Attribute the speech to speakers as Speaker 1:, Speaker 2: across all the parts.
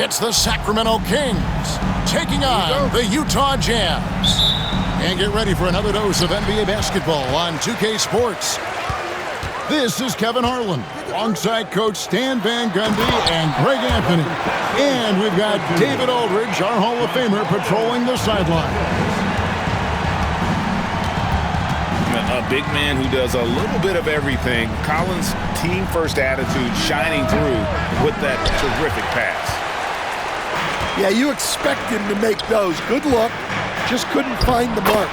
Speaker 1: It's the Sacramento Kings taking on the Utah Jazz. And get ready for another dose of NBA basketball on 2K Sports. This is Kevin Harlan, alongside Coach Stan Van Gundy and Greg Anthony. And we've got David Aldridge, our Hall of Famer, patrolling the sideline.
Speaker 2: A big man who does a little bit of everything. Collins' team-first attitude shining through with that terrific pass.
Speaker 3: Yeah, you expect him to make those. Good look. Just couldn't find the mark.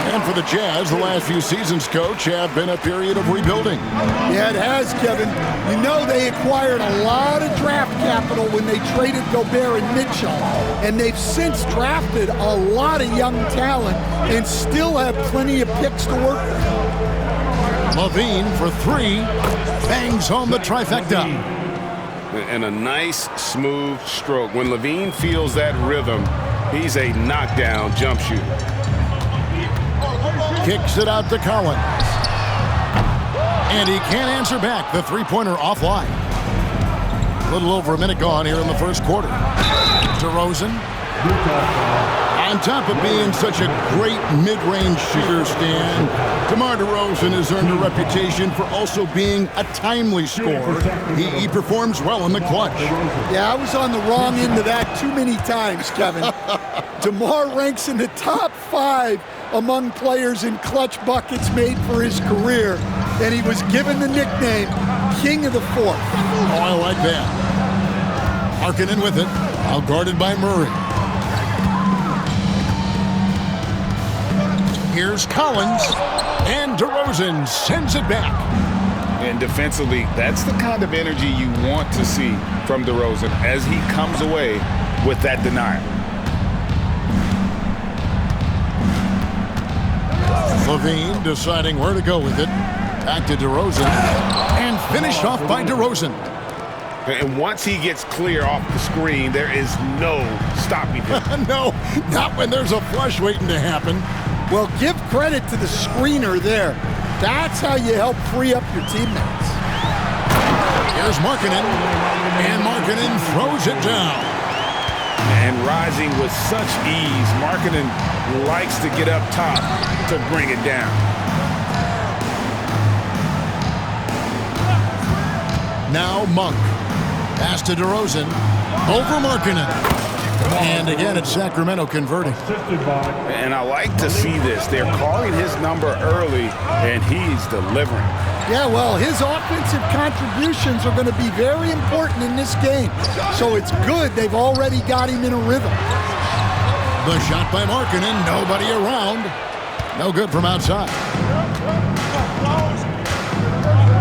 Speaker 1: And for the Jazz, the last few seasons, Coach, have been a period of rebuilding.
Speaker 3: Yeah, it has, Kevin. You know they acquired a lot of draft capital when they traded Gobert and Mitchell. And they've since drafted a lot of young talent and still have plenty of picks to work with.
Speaker 1: LaVine for three. Bangs home the trifecta.
Speaker 2: And a nice, smooth stroke. When LaVine feels that rhythm, he's a knockdown jump shooter.
Speaker 1: Kicks it out to Collins. And he can't answer back. The three-pointer offline. A little over a minute gone here in the first quarter. DeRozan. On top of being such a great mid-range shooter, Stan, DeMar DeRozan has earned a reputation for also being a timely scorer. He performs well in the clutch.
Speaker 3: Yeah, I was on the wrong end of that too many times, Kevin. DeMar ranks in the top 5 among players in clutch buckets made for his career, and he was given the nickname King of the Fourth.
Speaker 1: Oh, I like that. Markkanen with it, out guarded by Murray. Here's Collins, and DeRozan sends it back.
Speaker 2: And defensively, that's the kind of energy you want to see from DeRozan as he comes away with that denial.
Speaker 1: LaVine deciding where to go with it. Back to DeRozan, and finished off by DeRozan.
Speaker 2: And once he gets clear off the screen, there is no stopping him.
Speaker 1: No, not when there's a flush waiting to happen.
Speaker 3: Well, give credit to the screener there. That's how you help free up your teammates.
Speaker 1: Here's Markkanen, and Markkanen throws it down.
Speaker 2: And rising with such ease, Markkanen likes to get up top to bring it down.
Speaker 1: Now Monk. Pass to DeRozan. Over Markkanen. And again, it's Sacramento converting.
Speaker 2: And I like to see this. They're calling his number early, and he's delivering.
Speaker 3: Yeah, well, his offensive contributions are going to be very important in this game. So it's good they've already got him in a rhythm.
Speaker 1: The shot by Markkanen, nobody around. No good from outside.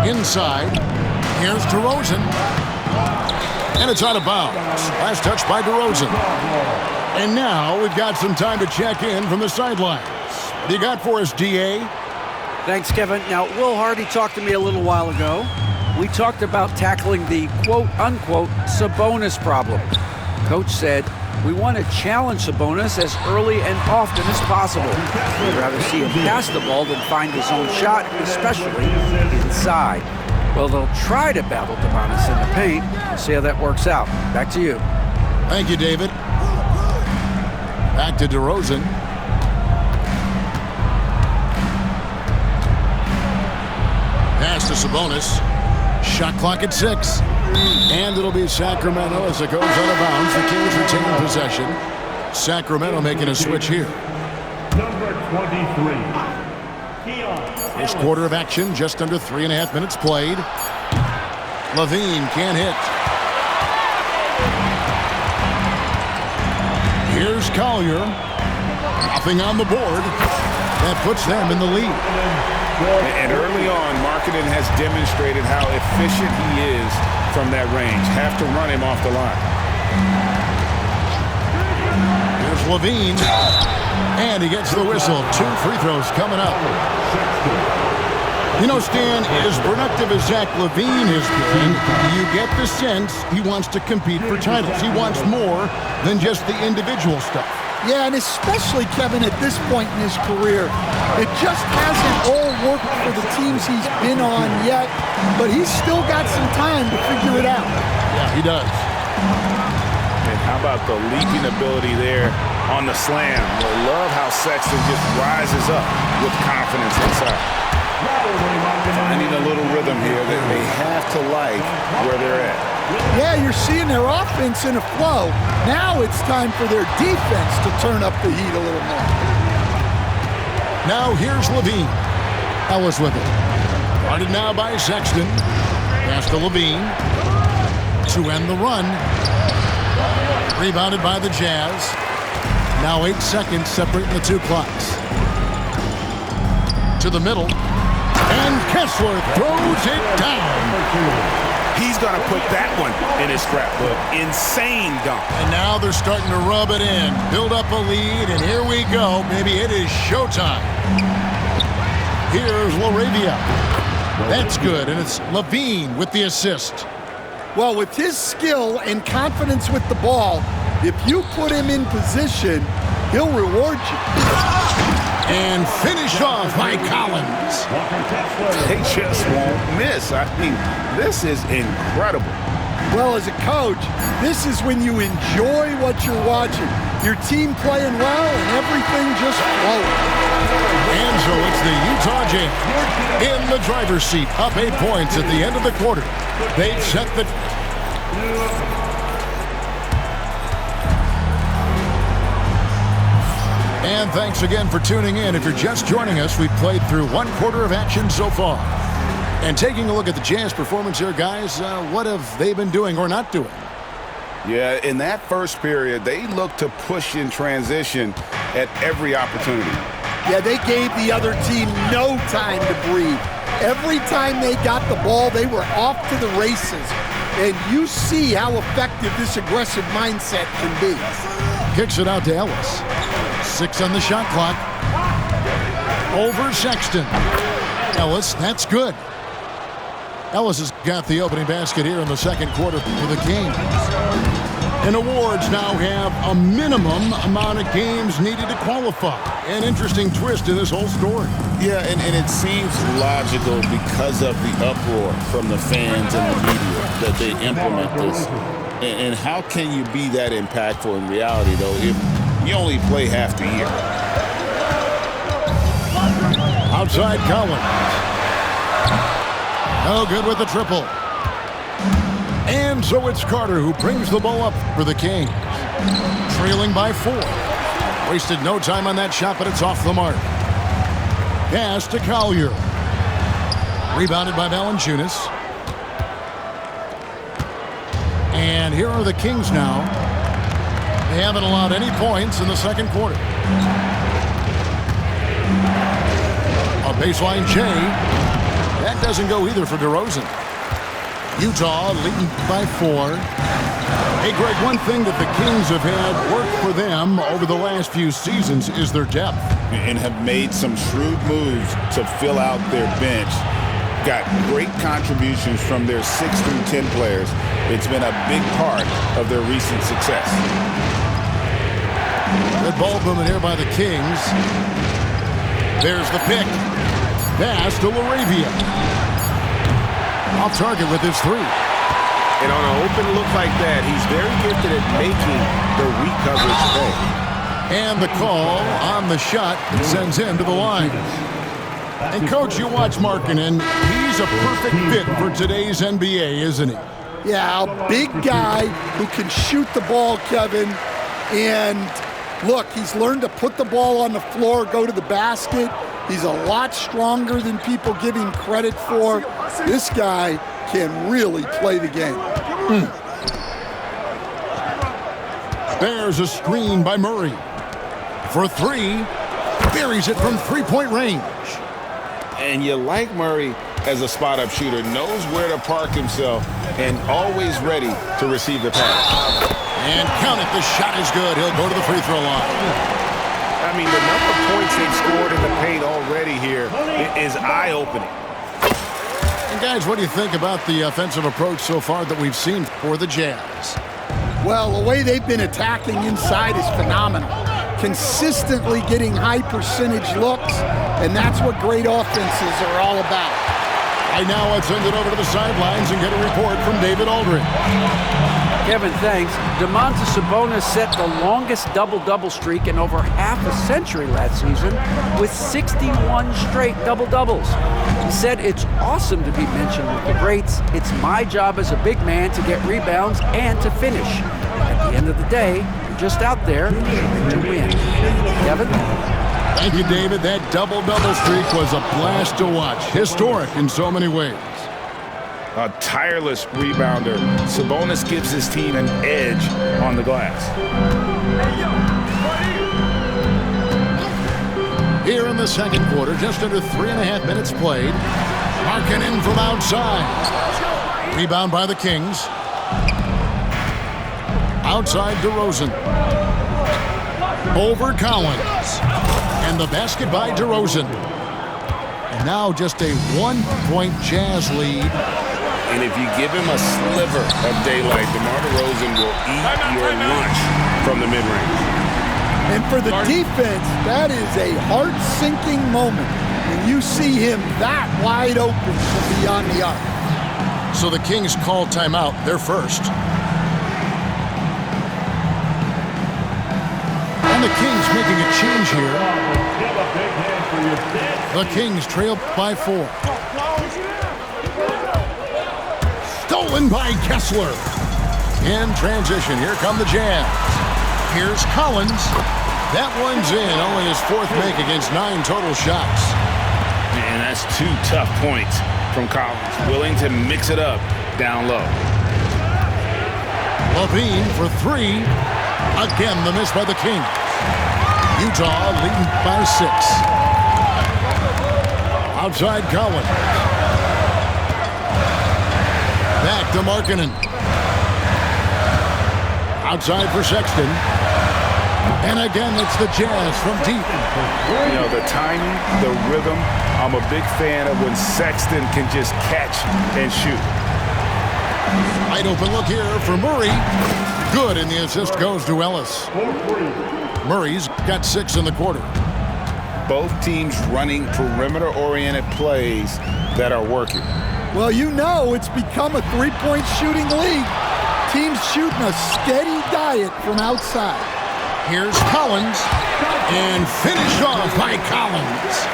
Speaker 1: Inside, here's DeRozan. And it's out of bounds. Last touch by DeRozan. And now we've got some time to check in from the sidelines. What do you got for us, D.A.?
Speaker 4: Thanks, Kevin. Now, Will Hardy talked to me a little while ago. We talked about tackling the quote-unquote Sabonis problem. Coach said, we want to challenge Sabonis as early and often as possible. We'd rather see him pass the ball than find his own shot, especially inside. Well, they'll try to battle Sabonis in the paint. We'll see how that works out. Back to you.
Speaker 1: Thank you, David. Back to DeRozan. Pass to Sabonis. Shot clock at 6. And it'll be Sacramento as it goes out of bounds. The Kings retain possession. Sacramento making a switch here.
Speaker 5: Number 23.
Speaker 1: First quarter of action, just under 3.5 minutes played. LaVine can't hit. Here's Collier. Nothing on the board. That puts them in the lead.
Speaker 2: And early on, Markkanen has demonstrated how efficient he is from that range. Have to run him off the line.
Speaker 1: Here's LaVine. And he gets the whistle. 2 free throws coming up. You know, Stan, as productive as Zach LaVine has been, you get the sense he wants to compete for titles. He wants more than just the individual stuff.
Speaker 3: Yeah, and especially, Kevin, at this point in his career, it just hasn't all worked for the teams he's been on yet, but he's still got some time to figure it out.
Speaker 1: Yeah, he does.
Speaker 2: How about the leaping ability there on the slam? I love how Sexton just rises up with confidence inside. Finding a little rhythm here that they have to like where they're at.
Speaker 3: Yeah, you're seeing their offense in a flow. Now it's time for their defense to turn up the heat a little more.
Speaker 1: Now here's Levine. Ellis with it. Guarded now by Sexton. Pass to Levine to end the run. Rebounded by the Jazz. Now 8 seconds separating the two clocks. To the middle. And Kessler throws it down.
Speaker 2: He's going to put that one in his scrapbook. Insane dunk.
Speaker 1: And now they're starting to rub it in. Build up a lead, and here we go. Maybe it is showtime. Here's LaRavia. That's good, and it's Levine with the assist.
Speaker 3: Well, with his skill and confidence with the ball, if you put him in position, he'll reward you.
Speaker 1: And finish off by Collins.
Speaker 2: They just won't miss. I mean, this is incredible.
Speaker 3: Well, as a coach, this is when you enjoy what you're watching. Your team playing well and everything just flowing.
Speaker 1: And so it's the Utah Jazz in the driver's seat, up 8 points at the end of the quarter. They've set the... And thanks again for tuning in. If you're just joining us, we've played through 1 quarter of action so far. And taking a look at the Jazz performance here, guys, what have they been doing or not doing?
Speaker 2: Yeah, in that first period, they looked to push in transition at every opportunity.
Speaker 3: Yeah, they gave the other team no time to breathe. Every time they got the ball, they were off to the races. And you see how effective this aggressive mindset can be.
Speaker 1: Kicks it out to Ellis. 6 on the shot clock. Over Sexton. Ellis, that's good. Ellis has got the opening basket here in the second quarter for the Kings. And awards now have a minimum amount of games needed to qualify. An interesting twist to this whole story.
Speaker 2: Yeah, and it seems logical because of the uproar from the fans and the media that they implement this. And how can you be that impactful in reality, though, if you only play half the year?
Speaker 1: Outside Collins. No good with the triple. And so it's Carter who brings the ball up for the Kings. Trailing by 4. Wasted no time on that shot, but it's off the mark. Pass to Collier. Rebounded by Valanciunas. And here are the Kings now. They haven't allowed any points in the second quarter. A baseline J. That doesn't go either for DeRozan. Utah leading by 4. Hey, Greg, one thing that the Kings have had work for them over the last few seasons is their depth.
Speaker 2: And have made some shrewd moves to fill out their bench. Got great contributions from their 6 through 10 players. It's been a big part of their recent success.
Speaker 1: Good ball movement here by the Kings. There's the pick. Pass to LaRavia. Off target with his 3.
Speaker 2: And on an open look like that, he's very gifted at making the weak coverage pay.
Speaker 1: And the call on the shot sends him to the line. And, Coach, you watch Markkanen. He's a perfect fit for today's NBA, isn't he?
Speaker 3: Yeah, a big guy who can shoot the ball, Kevin. And, look, he's learned to put the ball on the floor, go to the basket. He's a lot stronger than people give him credit for. This guy can really play the game.
Speaker 1: There's a screen by Murray. For 3, buries it from 3-point range.
Speaker 2: And you like Murray as a spot-up shooter, knows where to park himself, and always ready to receive the pass.
Speaker 1: And count it, the shot is good. He'll go to the free throw line.
Speaker 2: I mean, the number of points they've scored in the paint already here is eye-opening.
Speaker 1: And guys, what do you think about the offensive approach so far that we've seen for the Jazz?
Speaker 3: Well, the way they've been attacking inside is phenomenal. Consistently getting high percentage looks, and that's what great offenses are all about.
Speaker 1: Right now, let's send it over to the sidelines and get a report from David Aldridge.
Speaker 4: Kevin, thanks. Domantas Sabonis set the longest double-double streak in over half a century last season with 61 straight double-doubles. He said, "It's awesome to be mentioned with the greats. It's my job as a big man to get rebounds and to finish. At the end of the day, you're just out there trying to win." Kevin?
Speaker 1: Thank you, David. That double-double streak was a blast to watch. Historic in so many ways.
Speaker 2: A tireless rebounder. Sabonis gives his team an edge on the glass.
Speaker 1: Here in the second quarter, just under 3.5 minutes played. Markkanen from outside. Rebound by the Kings. Outside DeRozan. Over Collins. And the basket by DeRozan. And now just a 1-point Jazz lead.
Speaker 2: And if you give him a sliver of daylight, DeMar DeRozan will eat your lunch from the mid-range.
Speaker 3: And for the defense, that is a heart-sinking moment when you see him that wide open from beyond the arc.
Speaker 1: So the Kings call timeout. They're first. And the Kings making a change here. The Kings trail by 4. Stolen by Kessler. In transition, here come the Jazz. Here's Collins. That one's in. Only his 4th make against 9 total shots.
Speaker 2: And that's 2 tough points from Collins. Willing to mix it up down low.
Speaker 1: LaVine for 3. Again, the miss by the Kings. Utah leading by 6. Outside Collins. Back to Markkanen. Outside for Sexton. And again, it's the Jazz from deep.
Speaker 2: You know, the timing, the rhythm, I'm a big fan of when Sexton can just catch and shoot.
Speaker 1: Wide open look here for Murray. Good, and the assist goes to Ellis. Murray's got 6 in the quarter.
Speaker 2: Both teams running perimeter-oriented plays that are working.
Speaker 3: Well, you know it's become a three-point shooting league. Teams shooting a steady diet from outside.
Speaker 1: Here's Collins, and finished off by Collins.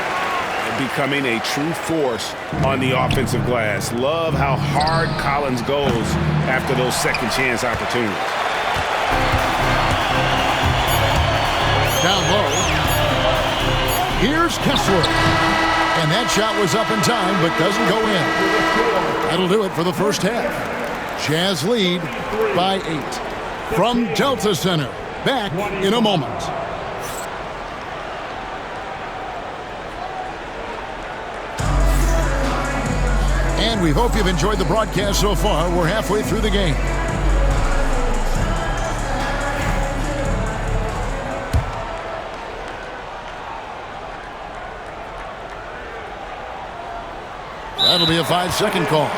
Speaker 2: Becoming a true force on the offensive glass. Love how hard Collins goes after those second chance opportunities.
Speaker 1: Down low. Here's Kessler. And that shot was up in time, but doesn't go in. That'll do it for the first half. Jazz lead by 8. From Delta Center. Back in a moment. And we hope you've enjoyed the broadcast so far. We're halfway through the game. That'll be a 5-second call.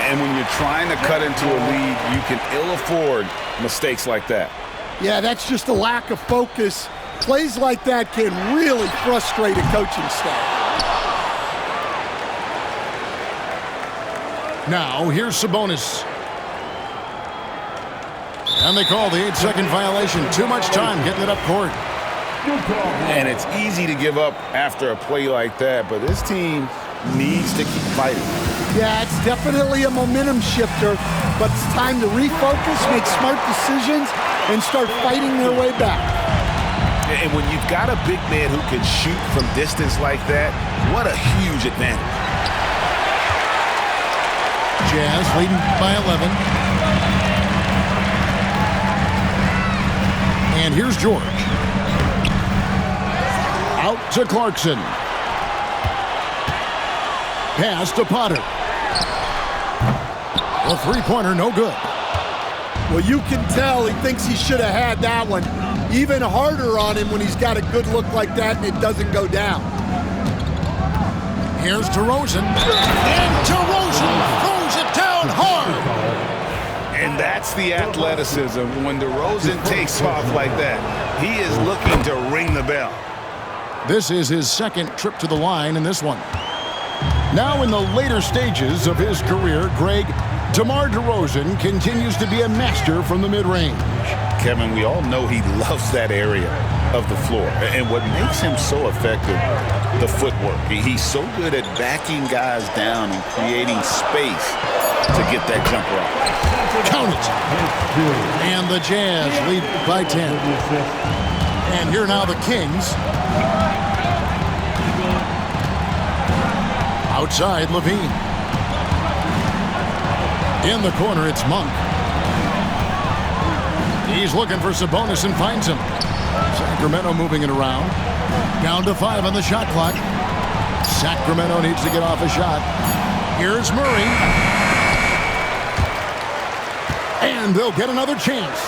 Speaker 2: And when you're trying to cut into a lead, you can ill afford mistakes like that.
Speaker 3: Yeah, that's just a lack of focus. Plays like that can really frustrate a coaching staff.
Speaker 1: Now, here's Sabonis. And they call the 8-second violation. Too much time getting it up court.
Speaker 2: And it's easy to give up after a play like that, but this team needs to keep fighting.
Speaker 3: Yeah, it's definitely a momentum shifter, but it's time to refocus, make smart decisions, and start fighting their way back.
Speaker 2: And when you've got a big man who can shoot from distance like that, what a huge advantage.
Speaker 1: Jazz leading by 11. And here's George. Out to Clarkson. Pass to Potter. The three-pointer, no good.
Speaker 3: Well, you can tell he thinks he should have had that one. Even harder on him when he's got a good look like that and it doesn't go down.
Speaker 1: Here's DeRozan. And DeRozan throws it down hard.
Speaker 2: And that's the athleticism. When DeRozan takes off like that, he is looking to ring the bell.
Speaker 1: This is his second trip to the line in this one. Now in the later stages of his career, Greg, DeMar DeRozan continues to be a master from the mid-range.
Speaker 2: Kevin, we all know he loves that area of the floor. And what makes him so effective, the footwork. He's so good at backing guys down and creating space to get that jumper off.
Speaker 1: Count it. And the Jazz lead by 10. And here now the Kings. Outside, Levine. In the corner, it's Monk. He's looking for Sabonis and finds him. Sacramento moving it around. Down to 5 on the shot clock. Sacramento needs to get off a shot. Here's Murray. And they'll get another chance.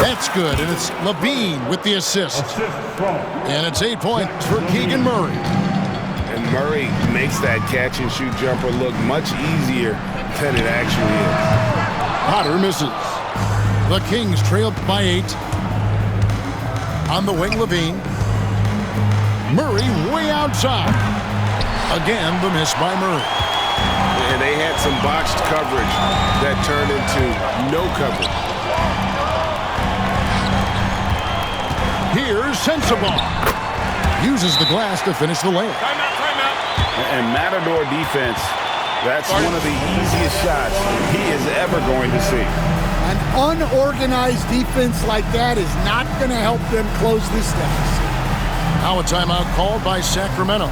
Speaker 1: That's good, and it's Levine with the assist. And it's 8 points for Keegan Murray.
Speaker 6: And Murray makes that catch-and-shoot jumper look much easier than it actually is.
Speaker 1: Potter misses. The Kings trail by 8. On the wing, Levine. Murray way outside. Again, the miss by Murray.
Speaker 6: And they had some botched coverage that turned into no coverage.
Speaker 1: Here's Sensabaugh. Uses the glass to finish the layup.
Speaker 6: And Matador defense, that's one of the easiest shots he is ever going to see.
Speaker 3: An unorganized defense like that is not going to help them close this deficit.
Speaker 1: Now a timeout called by Sacramento.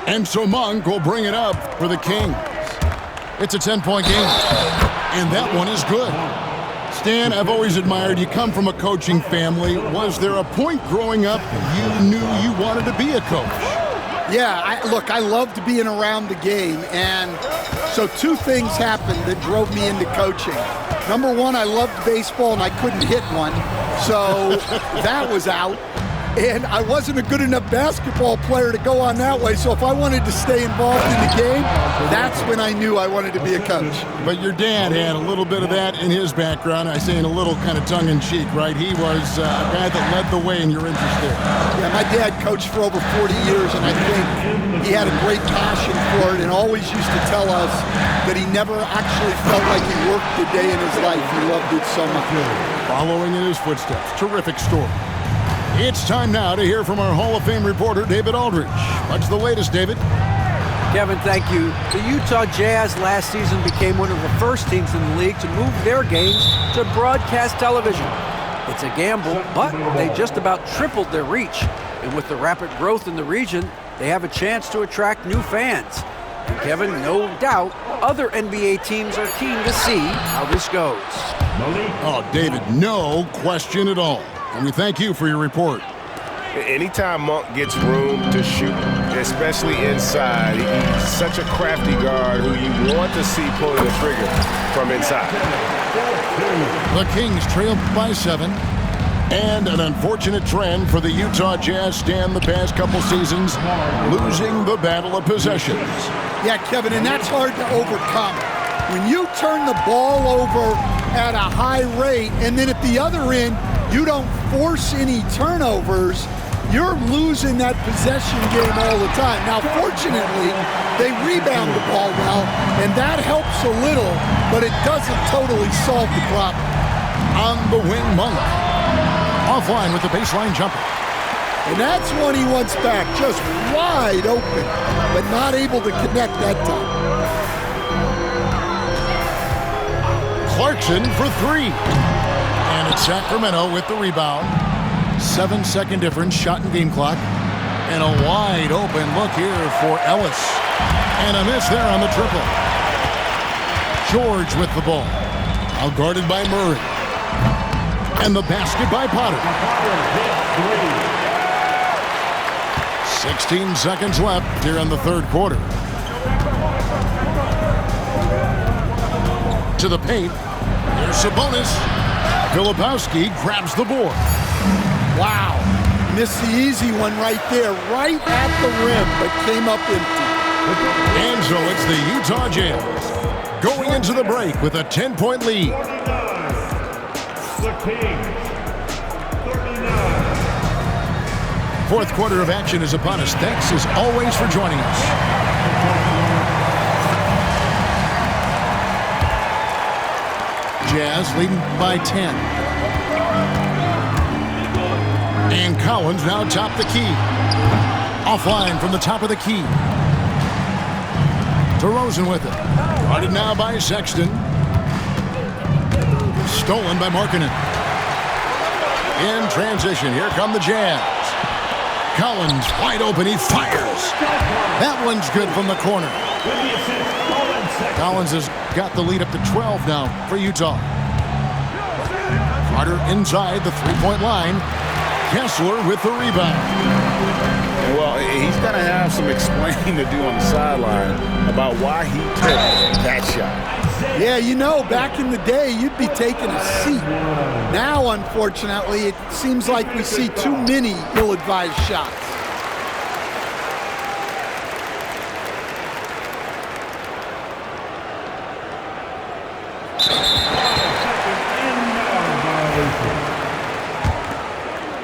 Speaker 1: And so Monk will bring it up for the Kings. It's a 10-point game, and that one is good. Stan, I've always admired you. Come from a coaching family. Was there a point growing up you knew you wanted to be a coach?
Speaker 3: Yeah, I loved being around the game, and so 2 things happened that drove me into coaching. Number 1, I loved baseball, and I couldn't hit one, so that was out. And I wasn't a good enough basketball player to go on that way, so if I wanted to stay involved in the game, that's when I knew I wanted to be a coach.
Speaker 1: But your dad had a little bit of that in his background. I say in a little kind of tongue-in-cheek, right? He was a guy that led the way in your interest there.
Speaker 3: Yeah, my dad coached for over 40 years, and I think he had a great passion for it and always used to tell us that he never actually felt like he worked a day in his life. He loved it so much.
Speaker 1: Following in his footsteps. Terrific story. It's time now to hear from our Hall of Fame reporter, David Aldridge. What's the latest, David?
Speaker 4: Kevin, thank you. The Utah Jazz last season became one of the first teams in the league to move their games to broadcast television. It's a gamble, but they just about tripled their reach. And with the rapid growth in the region, they have a chance to attract new fans. And Kevin, no doubt, other NBA teams are keen to see how this goes.
Speaker 1: Oh, David, no question at all. And we thank you for your report.
Speaker 6: Anytime Monk gets room to shoot, especially inside, he's such a crafty guard who you want to see pulling the trigger from inside.
Speaker 1: The Kings trail by 7. And an unfortunate trend for the Utah Jazz stand the past couple seasons, losing the battle of possessions.
Speaker 3: Yeah, Kevin, and that's hard to overcome. When you turn the ball over at a high rate, and then at the other end, you don't force any turnovers, you're losing that possession game all the time. Now, fortunately, they rebound the ball well, and that helps a little, but it doesn't totally solve the problem.
Speaker 1: On the wing, Monk. Offline with the baseline jumper.
Speaker 3: And that's one he wants back, just wide open, but not able to connect that time.
Speaker 1: Clarkson for 3. And it's Sacramento with the rebound. 7-second difference, shot and game clock. And a wide open look here for Ellis. And a miss there on the triple. George with the ball. Now guarded by Murray. And the basket by Potter. 16 seconds left here in the third quarter. To the paint. There's Sabonis. Filipowski grabs the board.
Speaker 3: Wow. Missed the easy one right there, right at the rim, but came up empty.
Speaker 1: And so it's the Utah Jazz going into the break with a 10-point lead.
Speaker 5: The Kings, 39.
Speaker 1: Fourth quarter of action is upon us. Thanks as always for joining us. Jazz leading by 10. And Collins now top the key. Offline from the top of the key. DeRozan with it. Guarded now by Sexton. Stolen by Markkanen. In transition, here come the Jazz. Collins wide open, he fires. That one's good from the corner. Collins has got the lead up to 12 now for Utah. Carter inside the three-point line. Kessler with the rebound.
Speaker 2: Well, he's going to have some explaining to do on the sideline about why he took that shot.
Speaker 3: Yeah, you know, back in the day, you'd be taking a seat. Now, unfortunately, it seems like we see too many ill-advised shots.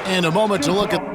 Speaker 1: And a moment to look at